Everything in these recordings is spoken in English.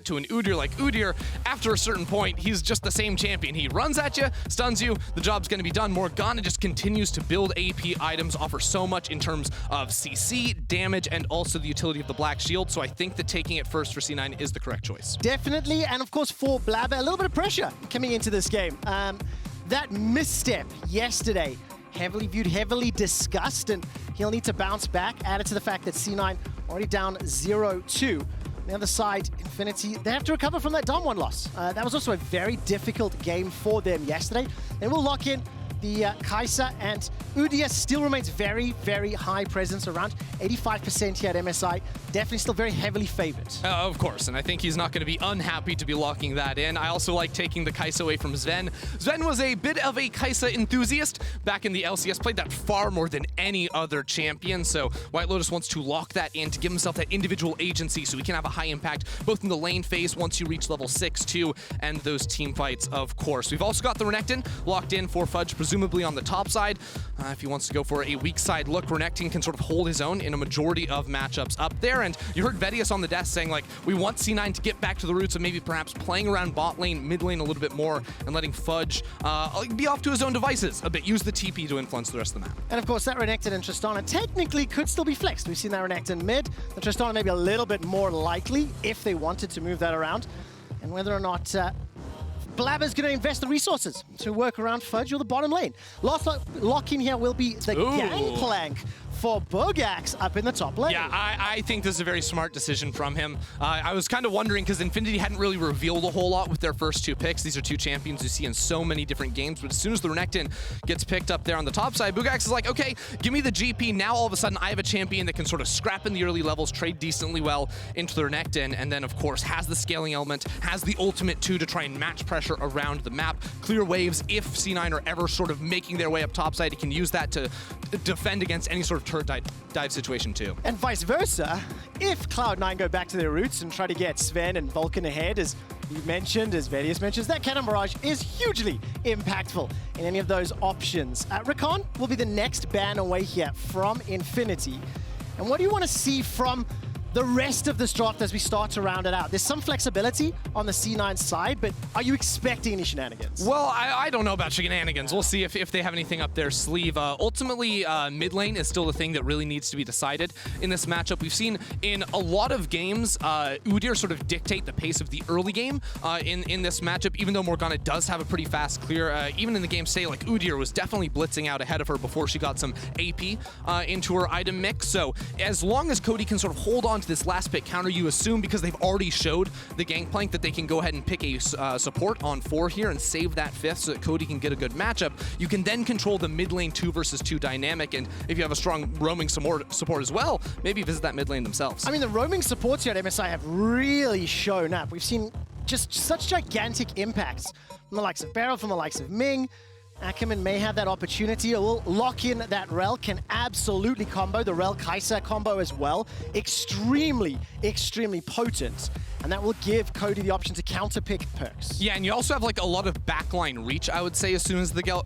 to an Udyr like Udyr, after a certain point, he's just the same champion. He runs at you, stuns you, the job's going to be done. Morgana just continues to build AP items, offer so much in terms of CC, damage, and also the utility of the Black Shield, so I think that taking it first for C9 is the correct choice. Definitely, and of course for Blaber, a little bit of pressure coming into this game. That misstep yesterday, heavily viewed, heavily discussed, and he'll need to bounce back, added to the fact that C9 already down 0-2. On the other side, Infinity, they have to recover from that Dom 1 loss. That was also a very difficult game for them yesterday. They will lock in the Kaisa, and Udyr still remains very, very high presence, around 85% here at MSI. Definitely still very heavily favored. Of course, and I think he's not going to be unhappy to be locking that in. I also like taking the Kaisa away from Zven. Zven was a bit of a Kaisa enthusiast back in the LCS, played that far more than any other champion, so WhiteLotus wants to lock that in to give himself that individual agency so he can have a high impact both in the lane phase once you reach level 6 too, and those team fights, of course. We've also got the Renekton locked in for Fudge, presumably on the top side. If he wants to go for a weak side look, Renekton can sort of hold his own in a majority of matchups up there. And you heard Vedius on the desk saying, like, we want C9 to get back to the roots and maybe perhaps playing around bot lane, mid lane a little bit more, and letting Fudge be off to his own devices a bit. Use the TP to influence the rest of the map. And of course, that Renekton and Tristana technically could still be flexed. We've seen that Renekton mid, the Tristana maybe a little bit more likely if they wanted to move that around. And whether or not Blaber's going to invest the resources to work around Fudge or the bottom lane. Last lock in here will be the Gangplank for Buggax up in the top lane. Yeah, I think this is a very smart decision from him. I was kind of wondering, because Infinity hadn't really revealed a whole lot with their first two picks. These are two champions you see in so many different games, but as soon as the Renekton gets picked up there on the top side, Buggax is like, okay, give me the GP. Now all of a sudden I have a champion that can sort of scrap in the early levels, trade decently well into the Renekton, and then of course has the scaling element, has the ultimate too to try and match pressure around the map, clear waves. If C9 are ever sort of making their way up topside, he can use that to defend against any sort of turret dive situation too. And vice versa, if Cloud9 go back to their roots and try to get Zven and Vulcan ahead, as you mentioned, as Vedius mentions, that cannon barrage is hugely impactful in any of those options. Recon will be the next ban away here from Infinity. And what do you want to see from the rest of this draft as we start to round it out? There's some flexibility on the C9 side, but are you expecting any shenanigans? Well, I don't know about shenanigans. We'll see if they have anything up their sleeve. Ultimately, mid lane is still the thing that really needs to be decided in this matchup. We've seen in a lot of games, Udyr sort of dictate the pace of the early game in this matchup, even though Morgana does have a pretty fast clear. Even in the game, say, like Udyr was definitely blitzing out ahead of her before she got some AP into her item mix. So as long as Cody can sort of hold on to this last pick counter, you assume, because they've already showed the Gangplank, that they can go ahead and pick a support on 4 here and save that 5th so that Cody can get a good matchup. You can then control the mid lane 2 versus 2 dynamic, and if you have a strong roaming support as well, maybe visit that mid lane themselves. I mean, the roaming supports here at MSI have really shown up. We've seen just such gigantic impacts from the likes of Barrel, from the likes of Ming. Ackerman may have that opportunity. It will lock in that Rell, can absolutely combo. The Rell Kaisa combo as well. Extremely, extremely potent. And that will give Cody the option to counterpick Perkz. Yeah, and you also have like a lot of backline reach, I would say, as soon as the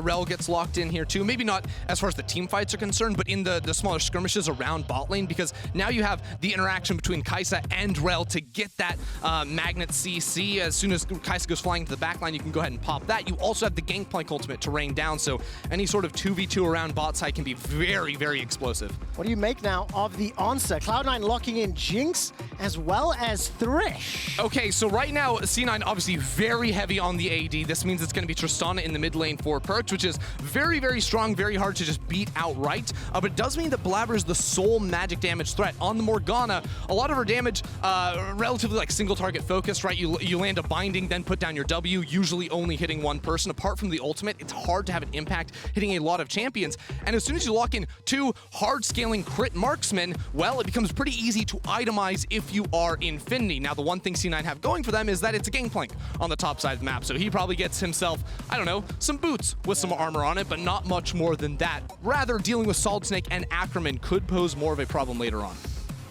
Rell gets locked in here too. Maybe not as far as the team fights are concerned, but in the smaller skirmishes around bot lane, because now you have the interaction between Kaisa and Rell to get that magnet CC. As soon as Kaisa goes flying to the backline, you can go ahead and pop that. You also have the Gangplank ultimate to rain down, so any sort of 2v2 around bot side can be very, very explosive. What do you make now of the answer? Cloud9 locking in Jinx as well as Thresh. Okay, so right now, C9 obviously very heavy on the AD. This means it's going to be Tristana in the mid lane for Perkz, which is very, very strong, very hard to just beat outright. But it does mean that Blaber is the sole magic damage threat. On the Morgana, a lot of her damage, relatively like single target focused, right? You land a binding, then put down your W, usually only hitting one person. Apart from the ultimate, it's hard to have an impact hitting a lot of champions. And as soon as you lock in 2 hard scaling crit marksmen, well, it becomes pretty easy to itemize if you are Infinity. Now, the one thing C9 have going for them is that it's a Gangplank on the top side of the map, so he probably gets himself, I don't know, some boots with some armor on it, but not much more than that. Rather, dealing with SolidSnake and Ackerman could pose more of a problem later on.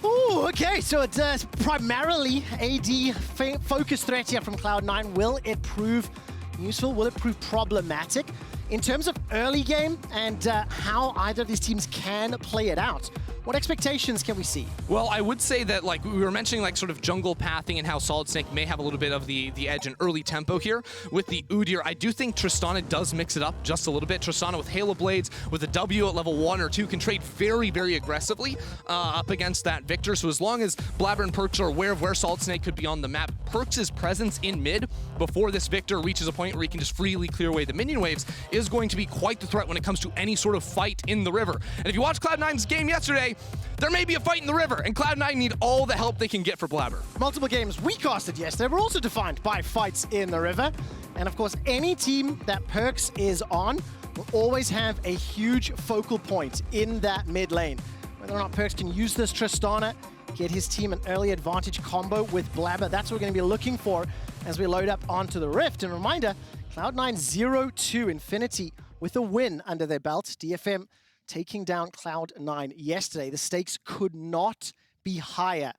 Ooh, okay, so it's primarily AD focus threat here from Cloud9. Will it prove useful? Will it prove problematic? In terms of early game and how either of these teams can play it out, What expectations can we see? Well, I would say that, like, we were mentioning, like, sort of jungle pathing and how SolidSnake may have a little bit of the edge in early tempo here. With the Udyr, I do think Tristana does mix it up just a little bit. Tristana with Halo Blades, with a W at level 1 or 2, can trade very, very aggressively up against that Viktor. So as long as Blaber and Perkz are aware of where SolidSnake could be on the map, Perkz' presence in mid before this Viktor reaches a point where he can just freely clear away the minion waves is going to be quite the threat when it comes to any sort of fight in the river. And if you watch Cloud9's game yesterday, there may be a fight in the river, and Cloud9 need all the help they can get for Blaber. Multiple games we casted yesterday were also defined by fights in the river. And of course, any team that Perkz is on will always have a huge focal point in that mid lane. Whether or not Perkz can use this Tristana, get his team an early advantage combo with Blaber, that's what we're going to be looking for as we load up onto the Rift. And reminder, Cloud9 0-2 Infinity with a win under their belt. DFM taking down Cloud9 yesterday. The stakes could not be higher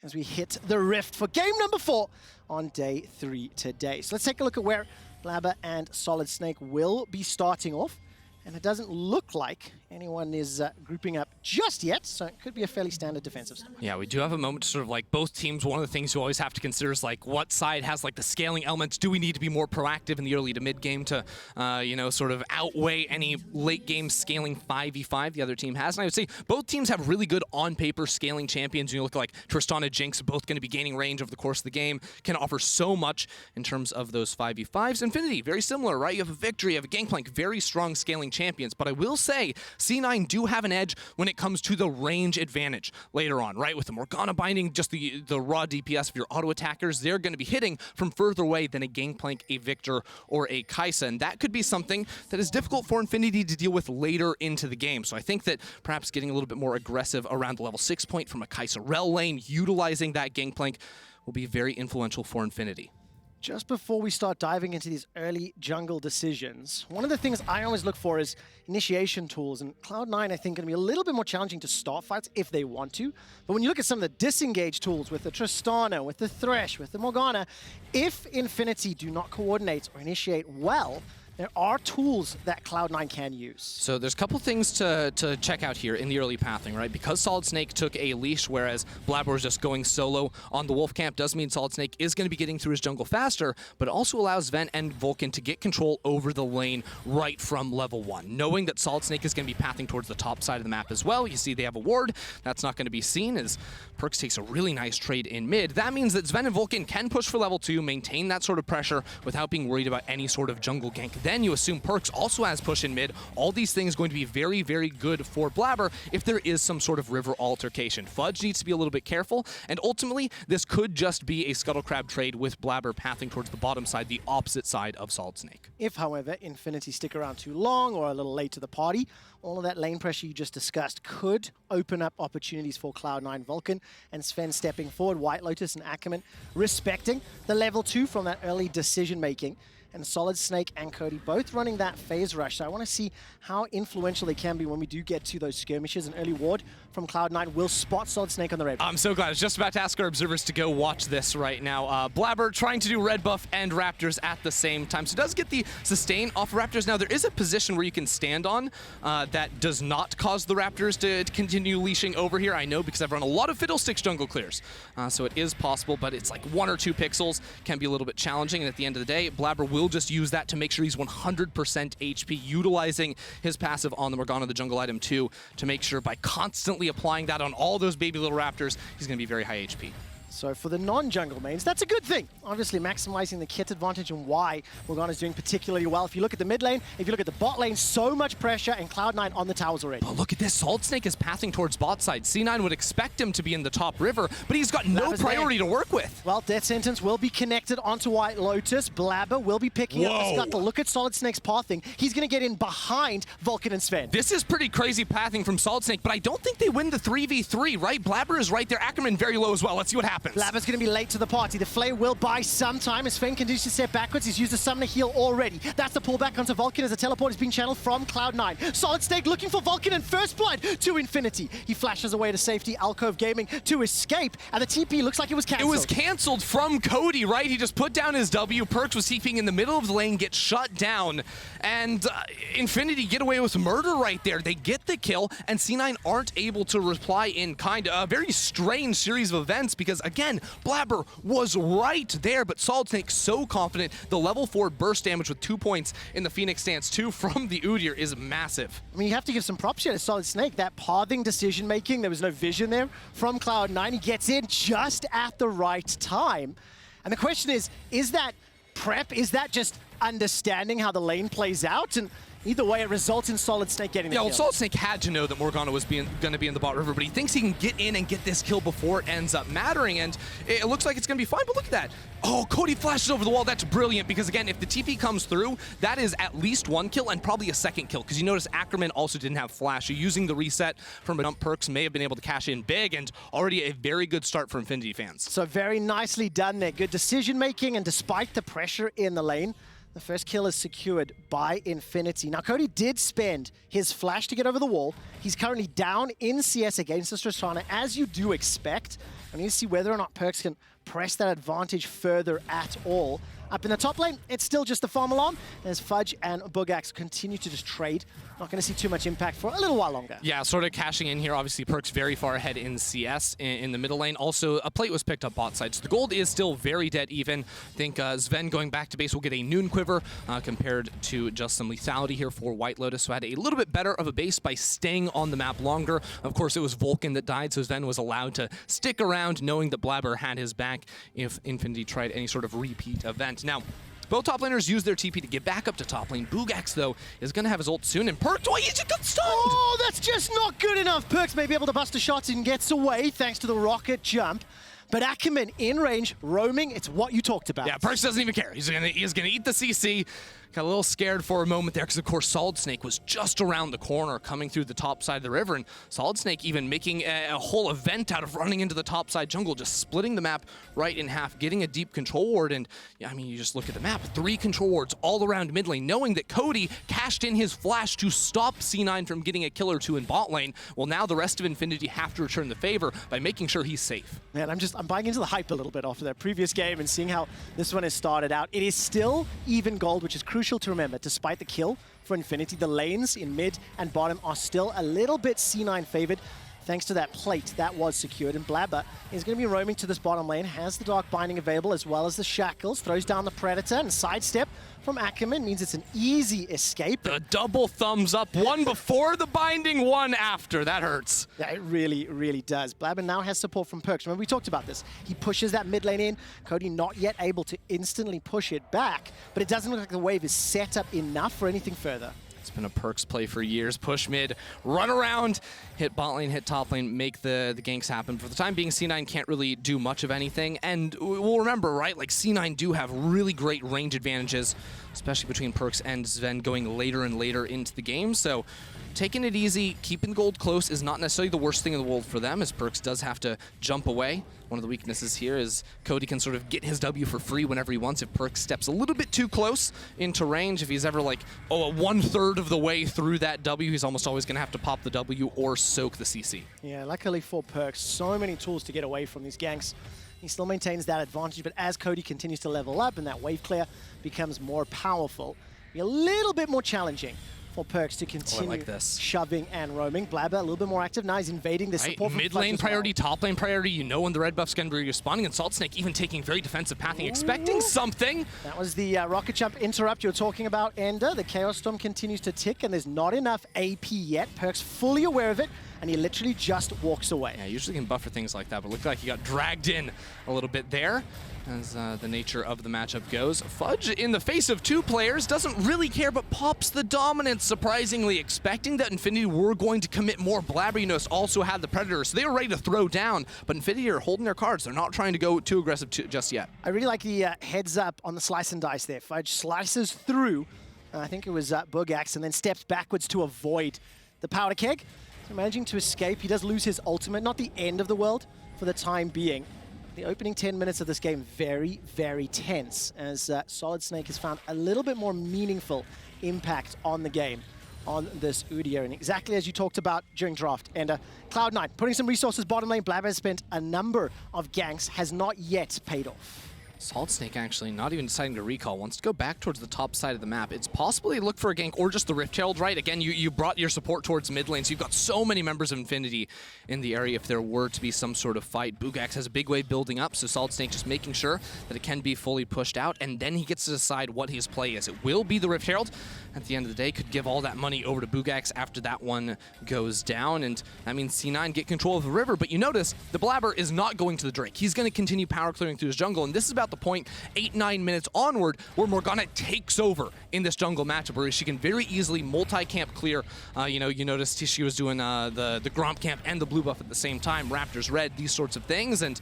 as we hit the Rift for game number 4 on day 3 today. So let's take a look at where Blaber and SolidSnake will be starting off. And it doesn't look like anyone is grouping up just yet, so it could be a fairly standard defensive start. Yeah, we do have a moment to sort of like both teams. One of the things you always have to consider is like what side has like the scaling elements. Do we need to be more proactive in the early to mid game to, you know, sort of outweigh any late game scaling 5v5 the other team has? And I would say both teams have really good on paper scaling champions. You look at like Tristana, Jinx, both going to be gaining range over the course of the game, can offer so much in terms of those 5v5s. Infinity, very similar, right? You have a Victory, you have a Gangplank, very strong scaling champions. But I will say C9 do have an edge when it comes to the range advantage later on, right? With the Morgana binding, just the raw DPS of your auto attackers, they're going to be hitting from further away than a Gangplank, a Viktor, or a Kaisa. And that could be something that is difficult for Infinity to deal with later into the game. So I think that perhaps getting a little bit more aggressive around the level 6 point from a Kaisa Rell lane, utilizing that Gangplank, will be very influential for Infinity. Just before we start diving into these early jungle decisions, one of the things I always look for is initiation tools. And Cloud9, I think, going to be a little bit more challenging to start fights if they want to. But when you look at some of the disengage tools with the Tristana, with the Thresh, with the Morgana, if Infinity do not coordinate or initiate well, there are tools that Cloud9 can use. So there's a couple things to check out here in the early pathing, right? Because SolidSnake took a leash, whereas Blaber was just going solo on the Wolf Camp, does mean SolidSnake is going to be getting through his jungle faster, but also allows Zven and Vulcan to get control over the lane right from level 1. Knowing that SolidSnake is going to be pathing towards the top side of the map as well. You see they have a ward. That's not going to be seen as Perkz takes a really nice trade in mid. That means that Zven and Vulcan can push for level 2, maintain that sort of pressure without being worried about any sort of jungle gank. Then you assume Perkz also has push in mid. All these things going to be very, very good for Blaber if there is some sort of river altercation. Fudge needs to be a little bit careful, and ultimately, this could just be a Scuttle Crab trade with Blaber pathing towards the bottom side, the opposite side of SolidSnake. If, however, Infinity stick around too long or a little late to the party, all of that lane pressure you just discussed could open up opportunities for Cloud9. Vulcan and Zven stepping forward, WhiteLotus and Ackerman respecting the level 2 from that early decision making. And SolidSnake and Cody both running that phase rush. So I want to see how influential they can be when we do get to those skirmishes. An early ward from Cloud9 will spot SolidSnake on the red buff. I'm so glad. I was just about to ask our observers to go watch this right now. Blaber trying to do red buff and Raptors at the same time. So it does get the sustain off of Raptors. Now, there is a position where you can stand on that does not cause the Raptors to continue leashing over here. I know because I've run a lot of Fiddlesticks jungle clears. So it is possible, but it's like 1 or 2 pixels. Can be a little bit challenging. And at the end of the day, Blaber will just use that to make sure he's 100% HP, utilizing his passive on the Morgana, the jungle item too, to make sure by constantly applying that on all those baby little Raptors, he's going to be very high HP. So for the non-jungle mains, that's a good thing. Obviously maximizing the kit advantage and why Morgana's doing particularly well. If you look at the mid lane, if you look at the bot lane, so much pressure and Cloud9 on the towers already. But look at this, SolidSnake is pathing towards bot side. C9 would expect him to be in the top river, but he's got no priority to work with. Well, Death Sentence will be connected onto WhiteLotus. Blaber will be picking up the Scuttle. Look at SolidSnake's pathing. He's going to get in behind Vulcan and Zven. This is pretty crazy pathing from SolidSnake, but I don't think they win the 3v3, right? Blaber is right there. Ackerman very low as well. Let's see what happens. happens. Blaber's going to be late to the party. The Flare will buy some time as Sven continues to step backwards. He's used the Summoner heal already. That's the pullback onto Vulcan as the teleport is being channeled from Cloud9. SolidSnake looking for Vulcan and first blood to Infinity. He flashes away to safety. Alcove Gaming to escape, and the TP looks like it was cancelled. It was cancelled from Cody, right? He just put down his W. Perkz was TPing in the middle of the lane, gets shut down, and Infinity get away with murder right there. They get the kill, and C9 aren't able to reply in kind of a very strange series of events because, again, Blaber was right there, but SolidSnake so confident. The level 4 burst damage with 2 points in the Phoenix stance 2 from the Udyr is massive. I mean, you have to give some props here to SolidSnake. That pathing decision-making, there was no vision there from Cloud9. He gets in just at the right time. And the question is that prep? Is that just understanding how the lane plays out? And either way, it results in SolidSnake getting the kill. Yeah, well, SolidSnake had to know that Morgana was going to be in the bot river, but he thinks he can get in and get this kill before it ends up mattering, and it looks like it's going to be fine, but look at that. Oh, Cody flashes over the wall. That's brilliant, because again, if the TP comes through, that is at least 1 kill and probably a 2nd kill, because you notice Ackerman also didn't have flash. So using the reset from a dump, Perkz may have been able to cash in big, and already a very good start for Infinity fans. So very nicely done there. Good decision-making, and despite the pressure in the lane, the first kill is secured by Infinity. Now, Cody did spend his flash to get over the wall. He's currently down in CS against the Tristana, as you do expect. I need to see whether or not Perkz can press that advantage further at all. Up in the top lane, it's still just the farm alarm, as Fudge and Buggax continue to just trade. Not going to see too much impact for a little while longer. Yeah, sort of cashing in here. Obviously, Perkz very far ahead in CS in the middle lane. Also, a plate was picked up bot side, so the gold is still very dead even. I think Zven going back to base will get a noon quiver compared to just some lethality here for WhiteLotus, so had a little bit better of a base by staying on the map longer. Of course, it was Vulcan that died, so Zven was allowed to stick around knowing that Blaber had his back if Infinity tried any sort of repeat event. Now, both top laners use their TP to get back up to top lane. Buggax, though, is going to have his ult soon, and Perkz, oh, he just got stunned! Oh, that's just not good enough. Perkz may be able to bust a shot and gets away thanks to the rocket jump. But Ackerman in range, roaming, it's what you talked about. Yeah, Perkz doesn't even care. He's gonna eat the CC. Got a little scared for a moment there because, of course, SolidSnake was just around the corner coming through the top side of the river, and SolidSnake even making a whole event out of running into the top side jungle, just splitting the map right in half, getting a deep control ward, and yeah, I mean, you just look at the map, 3 control wards all around mid lane, knowing that Cody cashed in his flash to stop C9 from getting a kill or 2 in bot lane. Well, now the rest of Infinity have to return the favor by making sure he's safe. Man, I'm buying into the hype a little bit after that previous game and seeing how this one has started out. It is still even gold, which is crucial to remember. Despite the kill for Infinity, the lanes in mid and bottom are still a little bit C9 favored thanks to that plate that was secured. And Blaber is going to be roaming to this bottom lane, has the Dark Binding available as well as the Shackles, throws down the Predator, and sidestep from Ackerman means it's an easy escape. The double thumbs up, one before the binding, one after. That hurts. Yeah, it really, really does. Blaber now has support from Perkz. Remember, we talked about this. He pushes that mid lane in. Cody not yet able to instantly push it back, but it doesn't look like the wave is set up enough for anything further. It's been a Perkz play for years. Push mid, run around, hit bot lane, hit top lane, make the ganks happen. For the time being, C9 can't really do much of anything. And we'll remember, right, like C9 do have really great range advantages, especially between Perkz and Zven going later and later into the game. So taking it easy, keeping the gold close is not necessarily the worst thing in the world for them, as Perkz does have to jump away. One of the weaknesses here is Cody can sort of get his W for free whenever he wants if Perkz steps a little bit too close into range. If he's ever like, oh, 1/3 of the way through that W, he's almost always going to have to pop the W or soak the CC. Yeah, luckily for Perkz, so many tools to get away from these ganks. He still maintains that advantage, but as Cody continues to level up and that wave clear becomes more powerful, be a little bit more challenging for Perkz to continue shoving and roaming. Blaber a little bit more active. Now he's invading the support from mid lane priority, top lane priority. You know when the red buff's going to be responding, and SolidSnake even taking very defensive pathing, expecting something. That was the rocket jump interrupt you were talking about, Ender. The Chaos Storm continues to tick, and there's not enough AP yet. Perkz fully aware of it, and he literally just walks away. Yeah, usually can buffer things like that, but looked like he got dragged in a little bit there, as the nature of the matchup goes. Fudge, in the face of 2 players, doesn't really care, but pops the dominance, surprisingly, expecting that Infinity were going to commit more. Blaber, you noticed, also had the Predator, so they were ready to throw down, but Infinity are holding their cards. They're not trying to go too aggressive just yet. I really like the heads up on the slice and dice there. Fudge slices through, I think it was Buggax, and then steps backwards to avoid the powder keg. So managing to escape. He does lose his ultimate, not the end of the world for the time being. the opening 10 minutes of this game very, very tense as SolidSnake has found a little bit more meaningful impact on the game on this Udyr. And exactly as you talked about during draft, and Cloud9 putting some resources bottom lane. Blaber has spent a number of ganks, has not yet paid off. SolidSnake actually not even deciding to recall, wants to go back towards the top side of the map. It's possible they look for a gank or just the Rift Herald, right? Again, you brought your support towards mid lane, so you've got so many members of Infinity in the area if there were to be some sort of fight. Buggax has a big wave building up, so SolidSnake just making sure that it can be fully pushed out, and then he gets to decide what his play is. It will be the Rift Herald. At the end of the day, could give all that money over to Buggax after that one goes down, and that means C9 get control of the river, but you notice the Blaber is not going to the Drake. He's going to continue power clearing through his jungle, and this is about the point 8-9 minutes onward where Morgana takes over in this jungle matchup where she can very easily multi-camp clear. You know, you noticed she was doing the Gromp camp and the blue buff at the same time, Raptors red, these sorts of things, and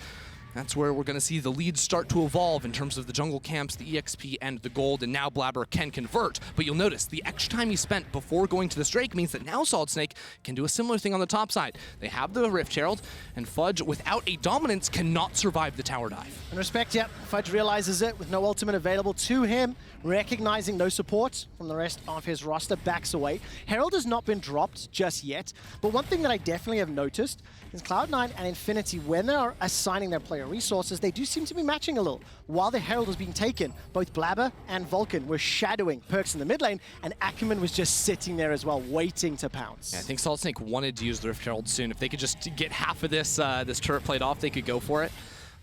that's where we're going to see the leads start to evolve in terms of the jungle camps, the EXP, and the gold, and now Blaber can convert. But you'll notice the extra time he spent before going to this Drake means that now SolidSnake can do a similar thing on the top side. They have the Rift Herald, and Fudge, without a dominance, cannot survive the tower dive. In respect, yep, Fudge realizes it with no ultimate available to him, recognizing no support from the rest of his roster, backs away. Herald has not been dropped just yet, but one thing that I definitely have noticed is Cloud9 and Infinity, when they are assigning their player resources, they do seem to be matching a little. While the Herald was being taken, both Blaber and Vulcan were shadowing Perkz in the mid lane, and Ackerman was just sitting there as well, waiting to pounce. Yeah, I think SolidSnake wanted to use the Rift Herald soon. If they could just get half of this this turret played off, they could go for it.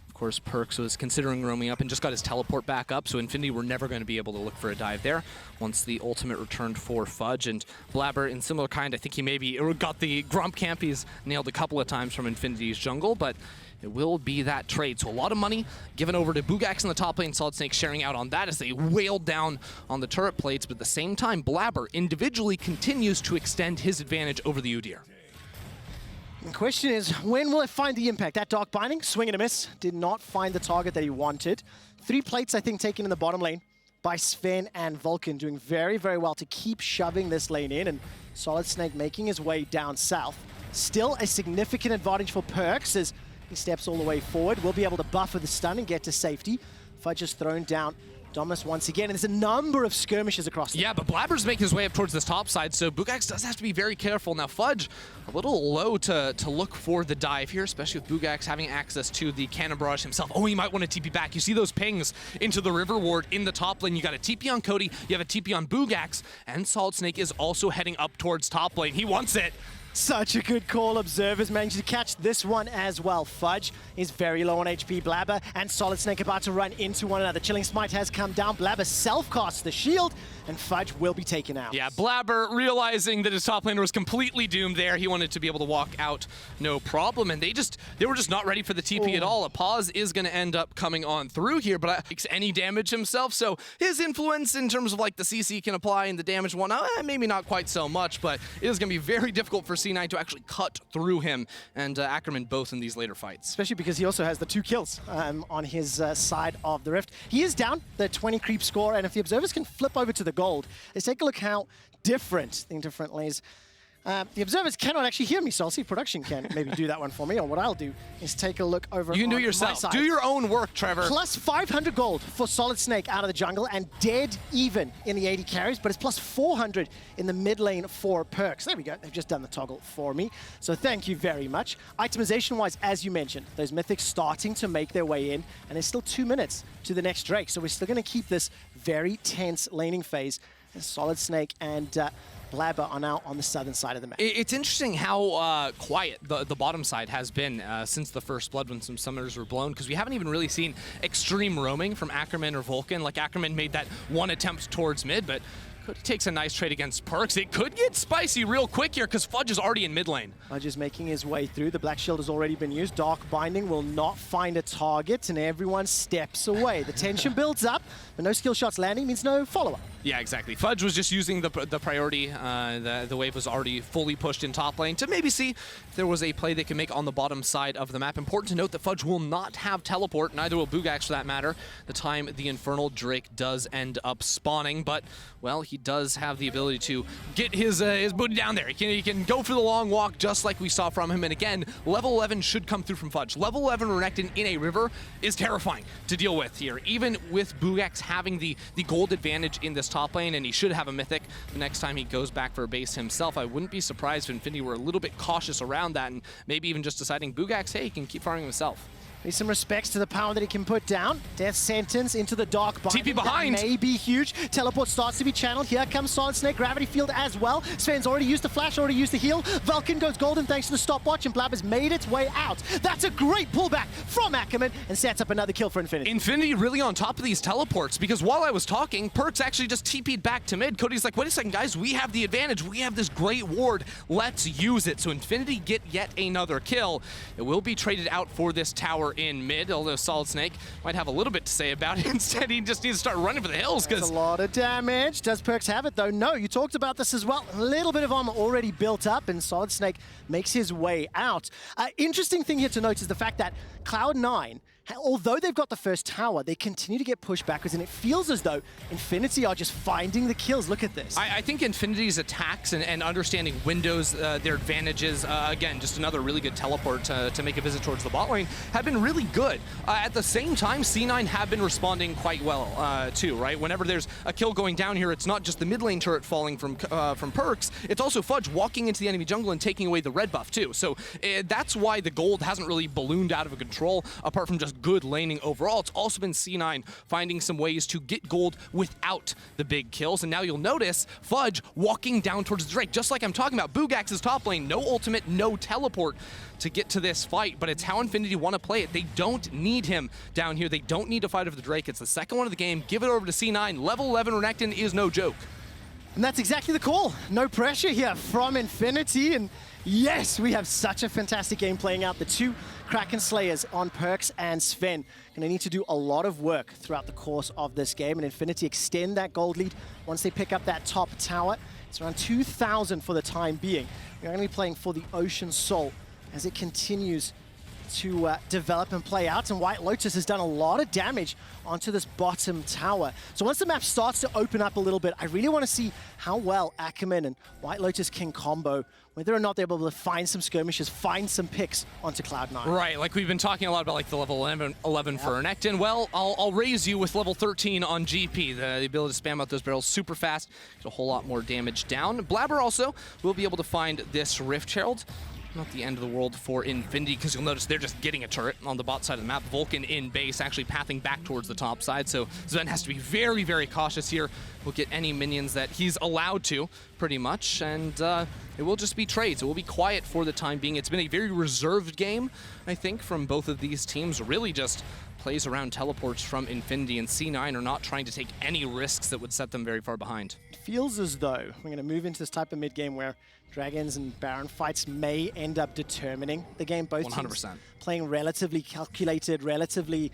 Of course, Perkz was considering roaming up and just got his teleport back up, so Infinity were never going to be able to look for a dive there once the ultimate returned for Fudge. And Blaber, in similar kind, I think he maybe got the Gromp camp. He's nailed a couple of times from Infinity's jungle, but it will be that trade. So a lot of money given over to Buggax in the top lane, SolidSnake sharing out on that as they wailed down on the turret plates, but at the same time, Blaber individually continues to extend his advantage over the Udyr. The question is, when will it find the impact? That Dark Binding, swing and a miss, did not find the target that he wanted. 3 plates, I think, taken in the bottom lane by Zven and Vulcan, doing very, very well to keep shoving this lane in, and SolidSnake making his way down south. Still a significant advantage for Perkz as he steps all the way forward. Will be able to buffer the stun and get to safety. Fudge is thrown down. Domus once again, and there's a number of skirmishes across the Yeah, but Blaber's making his way up towards this top side, so Buggax does have to be very careful. Now, Fudge, a little low to look for the dive here, especially with Buggax having access to the cannon barrage himself. Oh, he might want to TP back. You see those pings into the river ward in the top lane. You got a TP on Cody, you have a TP on Buggax, and SolidSnake is also heading up towards top lane. He wants it. Such a good call. Observers managed to catch this one as well. Fudge is very low on HP. Blaber and SolidSnake about to run into one another. Chilling Smite has come down. Blaber self-casts the shield, and Fudge will be taken out. Yeah, Blaber realizing that his top laner was completely doomed there. He wanted to be able to walk out no problem, and they were just not ready for the TP at all. A pause is going to end up coming on through here, but takes any damage himself, so his influence in terms of like the CC can apply and the damage one, maybe not quite so much, but it is going to be very difficult for C9 to actually cut through him and Ackerman both in these later fights. Especially because he also has the 2 kills on his side of the Rift. He is down the 20 creep score, and if the observers can flip over to the gold, let's take a look how different is. The observers cannot actually hear me, so I'll see if production can maybe do that one for me, or what I'll do is take a look over You can do it yourself. Do your own work, Trevor. Plus 500 gold for SolidSnake out of the jungle, and dead even in the 80 carries, but it's plus 400 in the mid lane for Perkz. There we go. They've just done the toggle for me, so thank you very much. Itemization-wise, as you mentioned, those mythics starting to make their way in, and there's still 2 minutes to the next Drake, so we're still going to keep this very tense laning phase, and SolidSnake and Blaber are now on the southern side of the map. It's interesting how quiet the bottom side has been since the first blood when some summoners were blown, because we haven't even really seen extreme roaming from Ackerman or Vulcan. Like, Ackerman made that one attempt towards mid, but Cody takes a nice trade against Perkz. It could get spicy real quick here because Fudge is already in mid lane. Fudge is making his way through. The Black Shield has already been used. Dark Binding will not find a target, and everyone steps away. The tension builds up, but no skill shots landing means no follow-up. Yeah, exactly. Fudge was just using the priority. The wave was already fully pushed in top lane to maybe see if there was a play they could make on the bottom side of the map. Important to note that Fudge will not have teleport, neither will Buggax for that matter, the time the Infernal Drake does end up spawning. But, well, he does have the ability to get his booty down there. He can go for the long walk just like we saw from him. And again, level 11 should come through from Fudge. Level 11 Renekton in a river is terrifying to deal with here. Even with Buggax having the gold advantage in this top lane, and he should have a mythic the next time he goes back for a base himself, I wouldn't be surprised if Infinity were a little bit cautious around that and maybe even just deciding Buggax, hey, he can keep farming himself. Need some respects to the power that he can put down. Death sentence into the dark bind. TP behind. That may be huge. Teleport starts to be channeled. Here comes SolidSnake. Gravity field as well. Zven's already used the flash, already used the heal. Vulcan goes golden thanks to the stopwatch, and Blaber's made its way out. That's a great pullback from Ackerman and sets up another kill for Infinity. Infinity really on top of these teleports, because while I was talking, Perkz actually just TP'd back to mid. Cody's like, wait a second, guys, we have the advantage. We have this great ward. Let's use it. So Infinity get yet another kill. It will be traded out for this tower in mid, although SolidSnake might have a little bit to say about it. Instead, he just needs to start running for the hills. That's a lot of damage. Does Perkz have it, though? No, you talked about this as well. A little bit of armor already built up, and SolidSnake makes his way out. Interesting thing here to note is the fact that Cloud9, although they've got the first tower, they continue to get pushed backwards, and it feels as though Infinity are just finding the kills. Look at this. I think Infinity's attacks and understanding windows, their advantages, again, just another really good teleport to make a visit towards the bot lane, have been really good. At the same time, C9 have been responding quite well, too, right? Whenever there's a kill going down here, it's not just the mid lane turret falling from Perkz, it's also Fudge walking into the enemy jungle and taking away the red buff, too. So that's why the gold hasn't really ballooned out of control, apart from just good laning overall. It's also been C9 finding some ways to get gold without the big kills. And now you'll notice Fudge walking down towards the Drake, just like I'm talking about. Buggax's top lane, no ultimate, no teleport to get to this fight, but it's how Infinity want to play it. They don't need him down here. They don't need to fight over the Drake. It's the second one of the game. Give it over to C9. Level 11 Renekton is no joke. And that's exactly the call. No pressure here from Infinity, and yes, we have such a fantastic game playing out. The two Kraken Slayers on Perkz and Zven going to need to do a lot of work throughout the course of this game, and Infinity extend that gold lead once they pick up that top tower. It's around 2,000 for the time being. We're going to be playing for the Ocean Soul as it continues to develop and play out, and WhiteLotus has done a lot of damage onto this bottom tower. So once the map starts to open up a little bit, I really want to see how well Ackerman and WhiteLotus can combo, whether or not they're able to find some skirmishes, find some picks onto Cloud9. Right, like we've been talking a lot about like the level 11 for Renekton. Well, I'll raise you with level 13 on GP, the ability to spam out those barrels super fast, get a whole lot more damage down. Blaber also will be able to find this Rift Herald. Not the end of the world for Infinity, because you'll notice they're just getting a turret on the bot side of the map. Vulcan in base, actually pathing back towards the top side, so Zven has to be very, very cautious here. Will get any minions that he's allowed to, pretty much, and it will just be trades. It will be quiet for the time being. It's been a very reserved game, I think, from both of these teams. Really just plays around teleports from Infinity, and C9 are not trying to take any risks that would set them very far behind. It feels as though we're going to move into this type of mid-game where Dragons and Baron fights may end up determining the game. Both 100%. teams playing relatively calculated, relatively,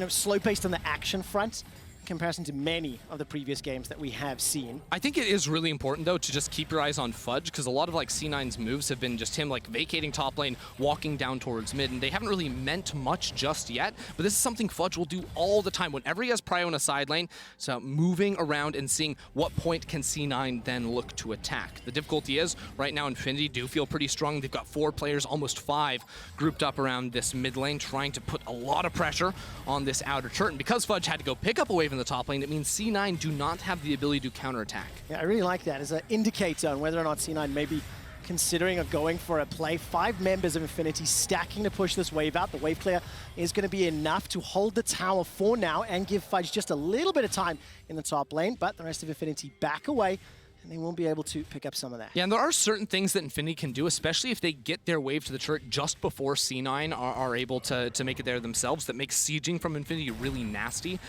slow-paced on the action front, in comparison to many of the previous games that we have seen. I think it is really important, though, to just keep your eyes on Fudge, because a lot of like C9's moves have been just him like vacating top lane, walking down towards mid, and they haven't really meant much just yet, but this is something Fudge will do all the time. Whenever he has prio in a side lane, so moving around and seeing what point can C9 then look to attack. The difficulty is, right now Infinity do feel pretty strong. They've got 4 players, almost 5, grouped up around this mid lane, trying to put a lot of pressure on this outer turret, and because Fudge had to go pick up a wave in the top lane, it means C9 do not have the ability to counterattack. Yeah, I really like that as an indicator on whether or not C9 may be considering or going for a play. 5 members of Infinity stacking to push this wave out. The wave clear is going to be enough to hold the tower for now and give Fudge just a little bit of time in the top lane, but the rest of Infinity back away, and they won't be able to pick up some of that. Yeah, and there are certain things that Infinity can do, especially if they get their wave to the turret just before C9 are able to make it there themselves, that makes sieging from Infinity really nasty.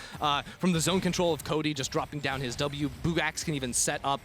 From the zone control of Cody just dropping down his W, Buggax can even set up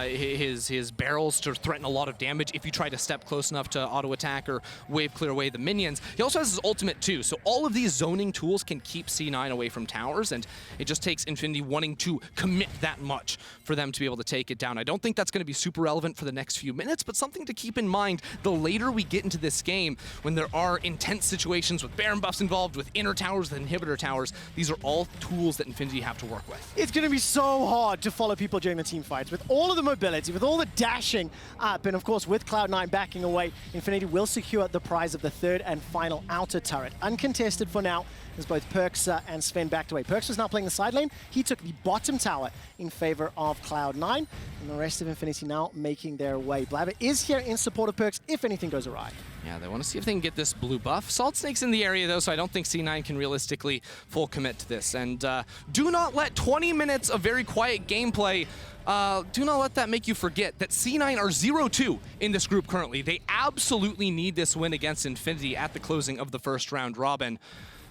his barrels to threaten a lot of damage if you try to step close enough to auto-attack or wave clear away the minions. He also has his ultimate too, so all of these zoning tools can keep C9 away from towers, and it just takes Infinity wanting to commit that much for them to be able to take it down. I don't think that's going to be super relevant for the next few minutes, but something to keep in mind the later we get into this game, when there are intense situations with Baron buffs involved, with inner towers, with inhibitor towers, these are all tools that Infinity have to work with. It's going to be so hard to follow people during the team fights. With all of the mobility, with all the dashing up, and of course with Cloud9 backing away, Infinity will secure the prize of the third and final outer turret. Uncontested for now, as both Perkz and Zven backed away. Perkz was now playing the side lane. He took the bottom tower in favor of Cloud9, and the rest of Infinity now making their way. Blaber is here in support of Perkz if anything goes awry. Yeah, they want to see if they can get this blue buff. SolidSnake's in the area, though, so I don't think C9 can realistically full commit to this. And do not let 20 minutes of very quiet gameplay, do not let that make you forget that C9 are 0-2 in this group currently. They absolutely need this win against Infinity at the closing of the first round robin.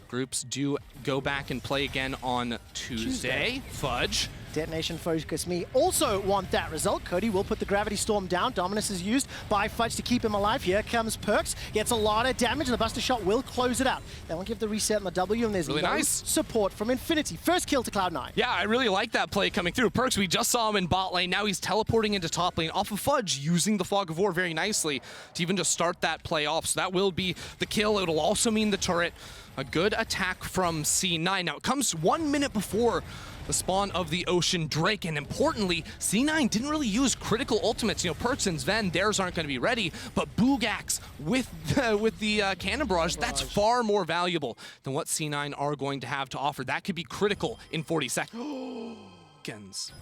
Groups do go back and play again on Tuesday. Fudge. Detonation focus me also want that result. Cody will put the gravity storm down. Dominus is used by Fudge to keep him alive. Here comes Perkz. Gets a lot of damage, and the Buster Shot will close it out. They won't give the reset on the W, and there's really no nice support from Infinity. First kill to Cloud9. Yeah, I really like that play coming through. Perkz, we just saw him in bot lane. Now he's teleporting into top lane off of Fudge, using the Fog of War very nicely to even just start that play off. So that will be the kill. It'll also mean the turret. A good attack from C9. Now, it comes 1 minute before the spawn of the Ocean Drake, and importantly, C9 didn't really use critical ultimates. You know, Perkz and Zven, theirs aren't going to be ready, but Buggax with the Cannon Barrage, that's far more valuable than what C9 are going to have to offer. That could be critical in 40 seconds.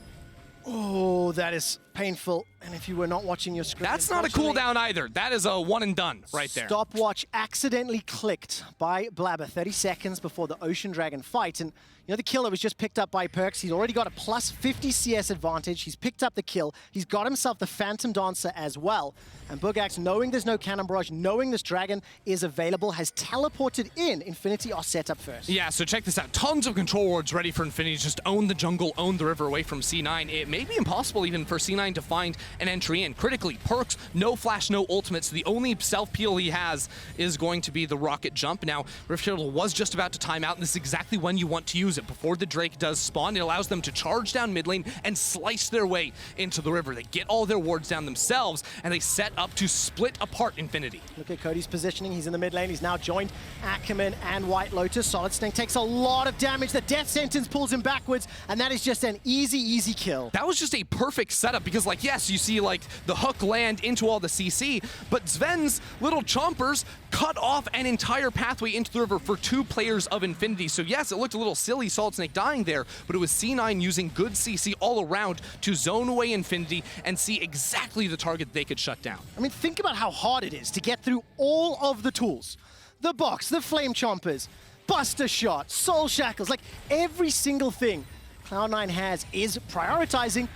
Oh, that is painful. And if you were not watching your screen, that's not a cooldown either. That is a one and done right there. Stopwatch accidentally clicked by Blaber 30 seconds before the Ocean Dragon fight. And you know, the killer was just picked up by Perkz. He's already got a plus 50 CS advantage. He's picked up the kill. He's got himself the Phantom Dancer as well. And Buggax, knowing there's no Cannon Barrage, knowing this dragon is available, has teleported in. Infinity are set up first. Yeah, so check this out. Tons of control wards ready for Infinity. Just own the jungle, own the river away from C9. It may be impossible even for C9 to find an entry in. Critically, Perkz, no flash, no ultimate, so the only self-peel he has is going to be the rocket jump. Now, Rift Shuttle was just about to time out, and this is exactly when you want to use it. Before the Drake does spawn, it allows them to charge down mid lane and slice their way into the river. They get all their wards down themselves, and they set up to split apart Infinity. Look at Cody's positioning. He's in the mid lane. He's now joined Ackerman and WhiteLotus. SolidSnake takes a lot of damage. The death sentence pulls him backwards, and that is just an easy kill. That was just a perfect setup because, like, yes, you see, like, the hook land into all the CC, but Zven's little chompers cut off an entire pathway into the river for 2 players of Infinity. So yes, it looked a little silly, SolidSnake dying there, but it was C9 using good CC all around to zone away Infinity and see exactly the target they could shut down. I mean, think about how hard it is to get through all of the tools. The box, the flame chompers, Buster Shot, Soul Shackles, like every single thing Cloud9 has is prioritizing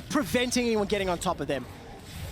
preventing anyone getting on top of them.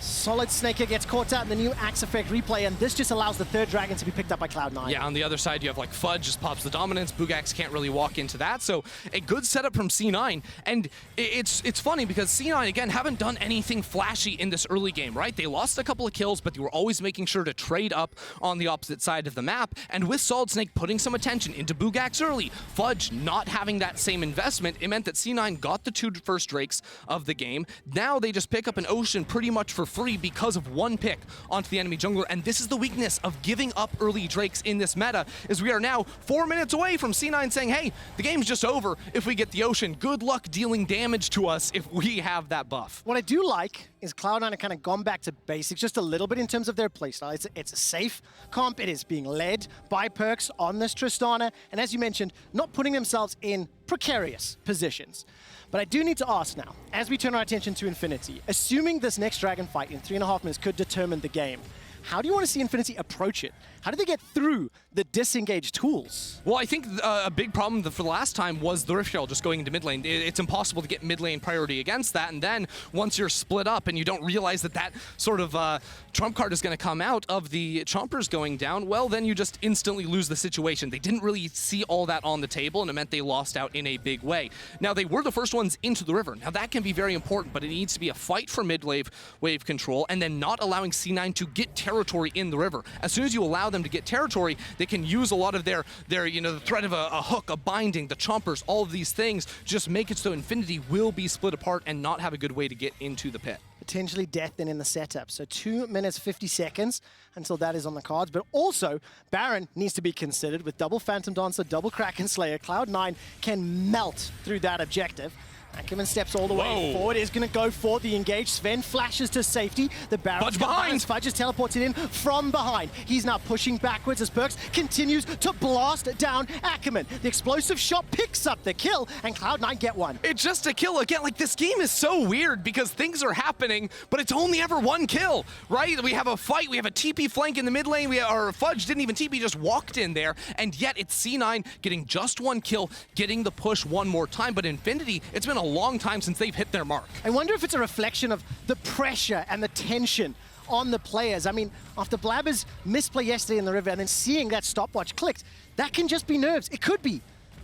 SolidSnake gets caught out in the new Axe Effect replay, and this just allows the third dragon to be picked up by Cloud9. Yeah, on the other side, you have, like, Fudge just pops the dominance. Buggax can't really walk into that, so a good setup from C9. And it's funny because C9, again, haven't done anything flashy in this early game, right? They lost a couple of kills, but they were always making sure to trade up on the opposite side of the map. And with SolidSnake putting some attention into Buggax early, Fudge not having that same investment, it meant that C9 got the 2 first Drakes of the game. Now they just pick up an Ocean pretty much for free because of 1 pick onto the enemy jungler, and this is the weakness of giving up early Drakes in this meta, is we are now 4 minutes away from C9 saying, hey, the game's just over if we get the Ocean. Good luck dealing damage to us if we have that buff. What I do like is Cloud9 have kind of gone back to basics just a little bit in terms of their playstyle. It's a safe comp. It is being led by Perkz on this Tristana, and as you mentioned, not putting themselves in precarious positions. But I do need to ask now, as we turn our attention to Infinity, assuming this next dragon fight in 3.5 minutes could determine the game, how do you want to see Infinity approach it? How do they get through the disengaged tools? Well, I think a big problem for the last time was the Rift Shell just going into mid lane. It's impossible to get mid lane priority against that, and then once you're split up and you don't realize that that sort of trump card is going to come out of the chompers going down, well, then you just instantly lose the situation. They didn't really see all that on the table, and it meant they lost out in a big way. Now, they were the first ones into the river. Now, that can be very important, but it needs to be a fight for mid-wave control, and then not allowing C9 to get territory in the river. As soon as you allow them to get territory, they can use a lot of their the threat of a hook, a binding, the chompers, all of these things, just make it so Infinity will be split apart and not have a good way to get into the pit. Potentially death then in the setup. So 2 minutes, 50 seconds until that is on the cards. But also, Baron needs to be considered with double Phantom Dancer, double Kraken Slayer. Cloud9 can melt through that objective. Ackerman steps all the way forward, is going to go for the engage. Zven flashes to safety. The Baron Fudge behind. Fudge is teleported in from behind. He's now pushing backwards as Perkz continues to blast down Ackerman. The explosive shot picks up the kill, and Cloud9 get one. It's just a kill. Again, like, this game is so weird because things are happening, but it's only ever one kill, right? We have a fight, we have a TP flank in the mid lane, our Fudge didn't even TP, just walked in there, and yet it's C9 getting just one kill, getting the push one more time, but Infinity, it's been a long time since they've hit their mark. I wonder if it's a reflection of the pressure and the tension on the players. I mean, after Blaber's misplay yesterday in the river and then seeing that stopwatch clicked, that can just be nerves. It could be.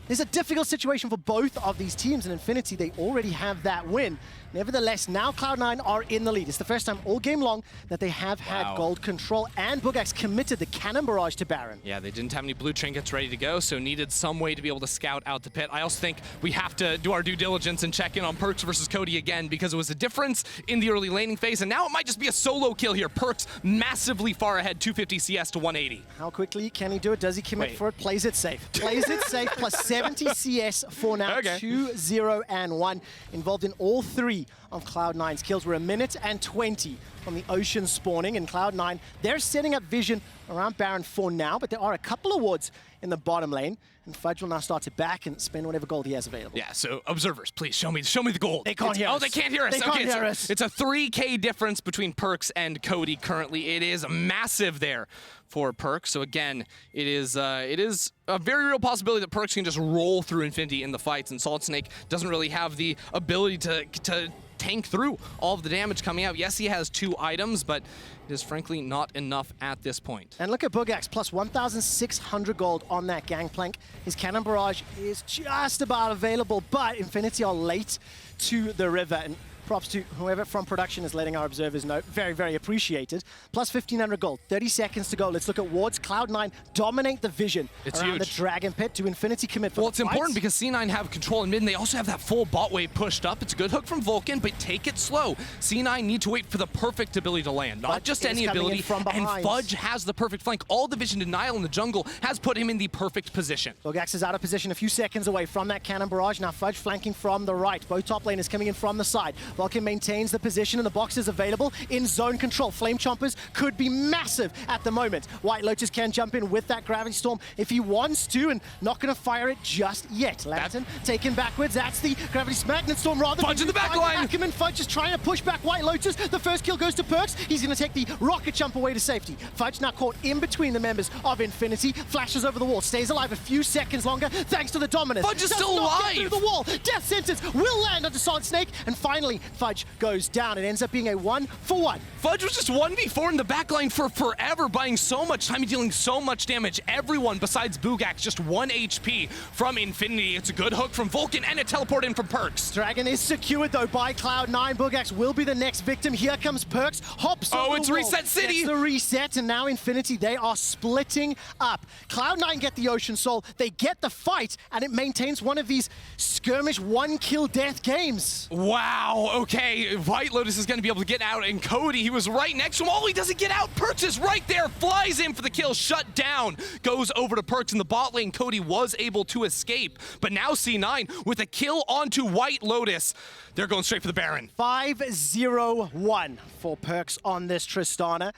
There's a difficult situation for both of these teams, and Infinity, they already have that win. Nevertheless, now Cloud9 are in the lead. It's the first time all game long that they have had gold control, and Buggax committed the cannon barrage to Baron. Yeah, they didn't have any blue trinkets ready to go, so needed some way to be able to scout out the pit. I also think we have to do our due diligence and check in on Perkz versus Cody again, because it was a difference in the early laning phase, and now it might just be a solo kill here. Perkz massively far ahead, 250 CS to 180. How quickly can he do it? Does he commit for it? Plays it safe. Plays it safe, plus 70 CS for now, 2-0-1. Involved in all three of Cloud9's kills. We're 1 minute and 20 from the ocean spawning, and Cloud9, they're setting up vision around Baron for now, but there are a couple of wards in the bottom lane, and Fudge will now start to back and spend whatever gold he has available. Yeah, so observers, please show me the gold. They can't hear us. Oh, they can't hear us. They can't hear us. It's a 3K difference between Perkz and Cody currently. It is massive there for Perkz. So again, it is a very real possibility that Perkz can just roll through Infinity in the fights, and SolidSnake doesn't really have the ability to tank through all of the damage coming out. Yes, he has 2 items, but it is frankly not enough at this point. And look at Buggax, plus 1,600 gold on that Gangplank. His cannon barrage is just about available, but Infinity are late to the river, and props to whoever from production is letting our observers know. Very, very appreciated. Plus 1,500 gold, 30 seconds to go. Let's look at wards. Cloud9 dominate the vision around the Dragon Pit. Do Infinity commit for Well, it's important because C9 have control in mid, and they also have that full bot wave pushed up. It's a good hook from Vulcan, but take it slow. C9 need to wait for the perfect ability to land, not just any ability, and Fudge has the perfect flank. All the vision denial in the jungle has put him in the perfect position. Buggax is out of position a few seconds away from that cannon barrage. Now Fudge flanking from the right. Both top laners coming in from the side. Vulcan maintains the position, and the box is available in zone control. Flame Chompers could be massive at the moment. WhiteLotus can jump in with that Gravity Storm if he wants to, and not going to fire it just yet. Lantern taken backwards. That's the Gravity Magnet Storm rather. Fudge in the back line. Ackerman, Fudge is trying to push back WhiteLotus. The first kill goes to Perkz. He's going to take the rocket jump away to safety. Fudge now caught in between the members of Infinity. Flashes over the wall. Stays alive a few seconds longer thanks to the dominance. Fudge is still alive. Through the wall. Death sentence will land onto SolidSnake, and finally Fudge goes down. It ends up being a 1-for-1. Fudge was just 1v4 in the backline for forever, buying so much time and dealing so much damage. Everyone besides Buggax just 1 HP from Infinity. It's a good hook from Vulcan and a teleport in from Perkz. Dragon is secured though by Cloud9. Buggax will be the next victim. Here comes Perkz. Hops over the wall. It's Reset City. It's the reset, and now Infinity, they are splitting up. Cloud9 get the Ocean Soul. They get the fight, and it maintains one of these skirmish 1-kill death games. Wow, okay. WhiteLotus is going to be able to get out, and Cody, he was right next to him. Oh, he doesn't get out. Perkz is right there, flies in for the kill, shut down. Goes over to Perkz in the bot lane. Cody was able to escape, but now C9 with a kill onto WhiteLotus. They're going straight for the Baron. 5-0-1 for Perkz on this Tristana.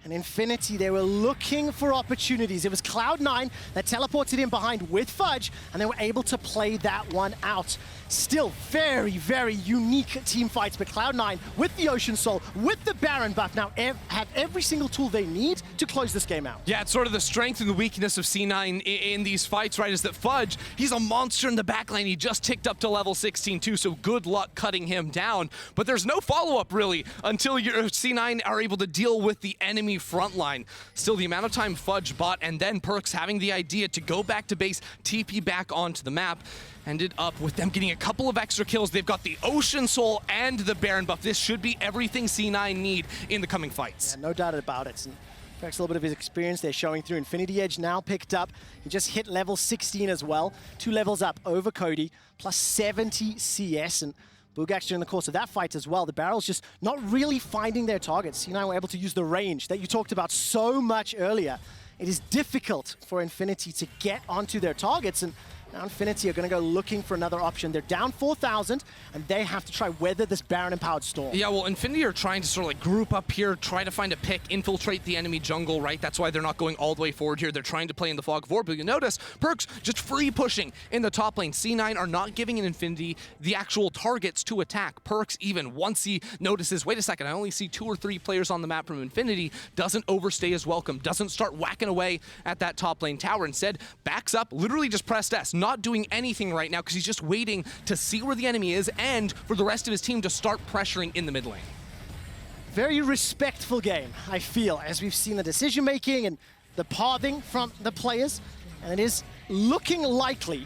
And Infinity, they were looking for opportunities. It was Cloud9 that teleported in behind with Fudge, and they were able to play that one out. Still very, very unique team fights, but Cloud9 with the Ocean Soul, with the Baron buff, now have every single tool they need to close this game out. Yeah, it's sort of the strength and the weakness of C9 in these fights, right, is that Fudge, he's a monster in the backline. He just ticked up to level 16 too, so good luck cutting him down. But there's no follow-up, really, until your C9 are able to deal with the enemy front line. Still, the amount of time Fudge bought, and then Perkz having the idea to go back to base, TP back onto the map, ended up with them getting a couple of extra kills. They've got the Ocean Soul and the Baron buff. This should be everything C9 need in the coming fights. Yeah, no doubt about it. And Perkz, a little bit of his experience there showing through. Infinity Edge now picked up. He just hit level 16 as well. 2 levels up over Cody, plus 70 CS. And Buggax during the course of that fight as well. The barrels just not really finding their targets. C9 were able to use the range that you talked about so much earlier. It is difficult for Infinity to get onto their targets, and now Infinity are going to go looking for another option. They're down 4,000, and they have to try weather this Baron-empowered storm. Yeah, well, Infinity are trying to sort of like group up here, try to find a pick, infiltrate the enemy jungle, right? That's why they're not going all the way forward here. They're trying to play in the fog of war, but you notice Perkz just free pushing in the top lane. C9 are not giving an Infinity the actual targets to attack. Perkz, even once he notices, wait a second, I only see 2 or 3 players on the map from Infinity, doesn't overstay his welcome, doesn't start whacking away at that top lane tower. Instead, backs up, literally just pressed S, not doing anything right now because he's just waiting to see where the enemy is and for the rest of his team to start pressuring in the mid lane. Very respectful game, I feel, as we've seen the decision-making and the pathing from the players. And it is looking likely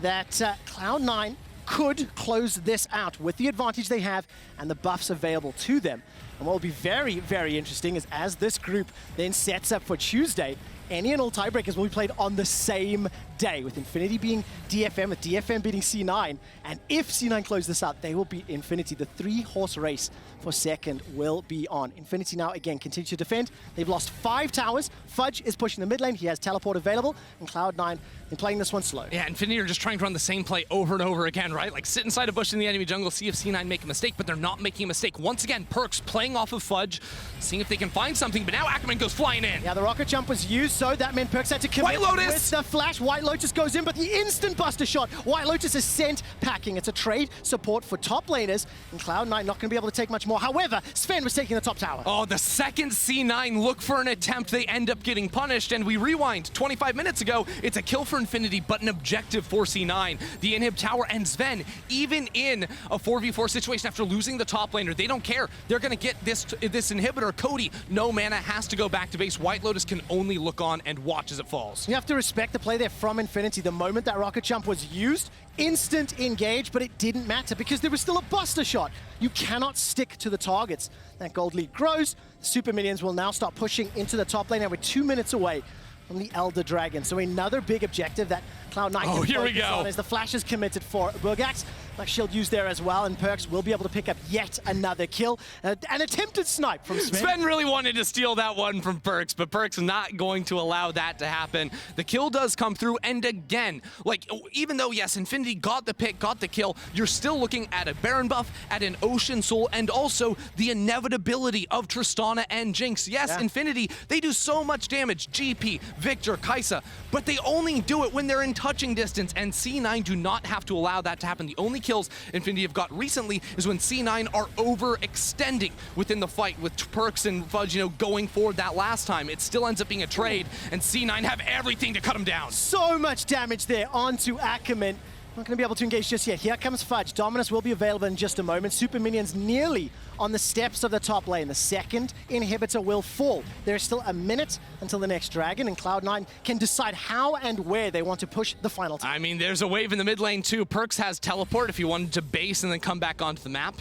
that Cloud9 could close this out with the advantage they have and the buffs available to them. And what will be very, very interesting is as this group then sets up for Tuesday, any and all tiebreakers will be played on the same day, with Infinity being DFM, with DFM beating C9. And if C9 close this out, they will beat Infinity. The 3-horse race for second will be on. Infinity now, again, continue to defend. They've lost 5 towers. Fudge is pushing the mid lane. He has teleport available. And Cloud9 is playing this one slow. Yeah, Infinity are just trying to run the same play over and over again, right? Like sit inside a bush in the enemy jungle, see if C9 make a mistake, but they're not making a mistake. Once again, Perkz playing off of Fudge, seeing if they can find something, but now Ackerman goes flying in. Yeah, the rocket jump was used, so that meant Perkz had to commit WhiteLotus with the flash. WhiteLotus goes in, but the instant buster shot. WhiteLotus is sent packing. It's a trade support for top laners, and Cloud9 not going to be able to take much more. However, Zven was taking the top tower. Oh, the second C9 look for an attempt, they end up getting punished, and we rewind 25 minutes ago. It's a kill for Infinity, but an objective for C9. The inhib tower and Zven, even in a 4v4 situation after losing the top laner, they don't care. They're going to get this inhibitor. Cody, no mana, has to go back to base. WhiteLotus can only look on and watch as it falls. You have to respect the play there from Infinity. The moment that rocket jump was used, instant engage, but it didn't matter because there was still a buster shot. You cannot stick to the targets. That gold lead grows. Super minions will now start pushing into the top lane, and we're 2 minutes away from the Elder Dragon. So another big objective that Cloud9 can here we focus go. on as the flash is committed for Buggax. Black Shield used there as well, and Perkz will be able to pick up yet another kill. An attempted snipe from Zven. Zven really wanted to steal that one from Perkz, but Perkz not going to allow that to happen. The kill does come through, and again, like, even though, yes, Infinity got the pick, got the kill, you're still looking at a Baron buff, at an Ocean Soul, and also the inevitability of Tristana and Jinx. Yes, yeah. Infinity, they do so much damage, GP, Viktor, Kaisa, but they only do it when they're in touching distance, and C9 do not have to allow that to happen. The only kills Infinity have got recently is when C9 are overextending within the fight, with Perkz and Fudge, you know, going forward that last time. It still ends up being a trade, and C9 have everything to cut him down. So much damage there onto Ackerman. Not going to be able to engage just yet. Here comes Fudge. Dominus will be available in just a moment. Super minions nearly on the steps of the top lane. The second inhibitor will fall. There's still a minute until the next dragon, and Cloud9 can decide how and where they want to push the final time. I mean, there's a wave in the mid lane too. Perkz has teleport if he wanted to base and then come back onto the map.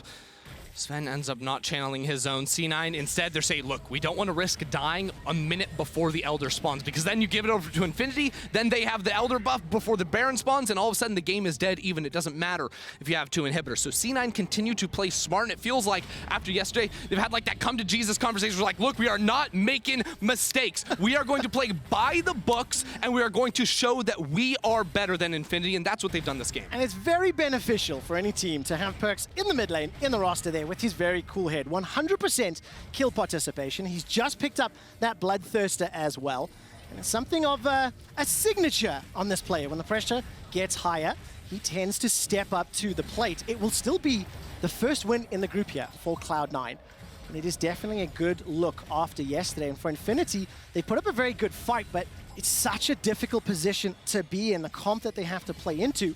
Zven ends up not channeling his own. C9, instead, they're saying, look, we don't want to risk dying a minute before the Elder spawns, because then you give it over to Infinity, then they have the Elder buff before the Baron spawns, and all of a sudden the game is dead even. It doesn't matter if you have 2 inhibitors. So C9 continue to play smart, and it feels like after yesterday, they've had like that come to Jesus conversation where like, look, we are not making mistakes. We are going to play by the books, and we are going to show that we are better than Infinity, and that's what they've done this game. And it's very beneficial for any team to have Perkz in the mid lane, in the roster there, with his very cool head. 100% kill participation. He's just picked up that Bloodthirster as well. And it's something of a signature on this player. When the pressure gets higher, he tends to step up to the plate. It will still be the first win in the group here for Cloud9. And it is definitely a good look after yesterday. And for Infinity, they put up a very good fight, but it's such a difficult position to be in, the comp that they have to play into.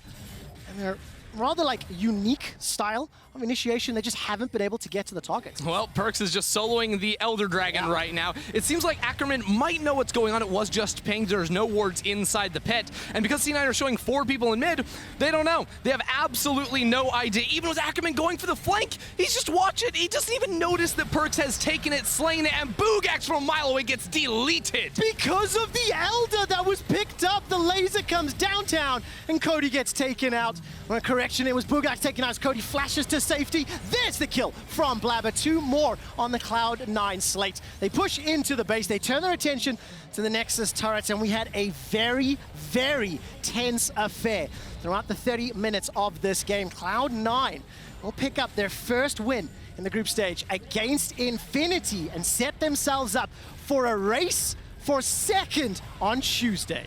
And they're rather like unique style of initiation. They just haven't been able to get to the target. Well, Perkz is just soloing the Elder Dragon right now. It seems like Ackerman might know what's going on. It was just pinged. There's no wards inside the pit. And because C9 are showing 4 people in mid, they don't know. They have absolutely no idea. Even with Ackerman going for the flank, he's just watching. He doesn't even notice that Perkz has taken it, slain it, and Buggax from a mile away gets deleted. Because of the Elder that was picked up, the laser comes downtown, and Cody gets taken out. On a correction, it was Buggax taken out as Cody flashes to safety. There's the kill from Blaber. 2 more on the Cloud9 slate. They push into the base. They turn their attention to the Nexus turrets, and we had a very, very tense affair throughout the 30 minutes of this game. Cloud9 will pick up their first win in the group stage against Infinity and set themselves up for a race for second on Tuesday.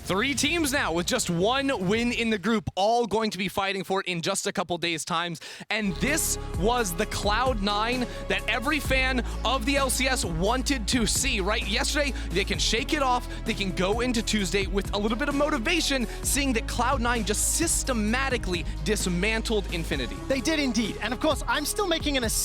3 teams now with just 1 win in the group, all going to be fighting for it in just a couple days' times. And this was the Cloud9 that every fan of the LCS wanted to see, right? Yesterday, they can shake it off. They can go into Tuesday with a little bit of motivation, seeing that Cloud9 just systematically dismantled Infinity. They did indeed. And of course, I'm still making an assumption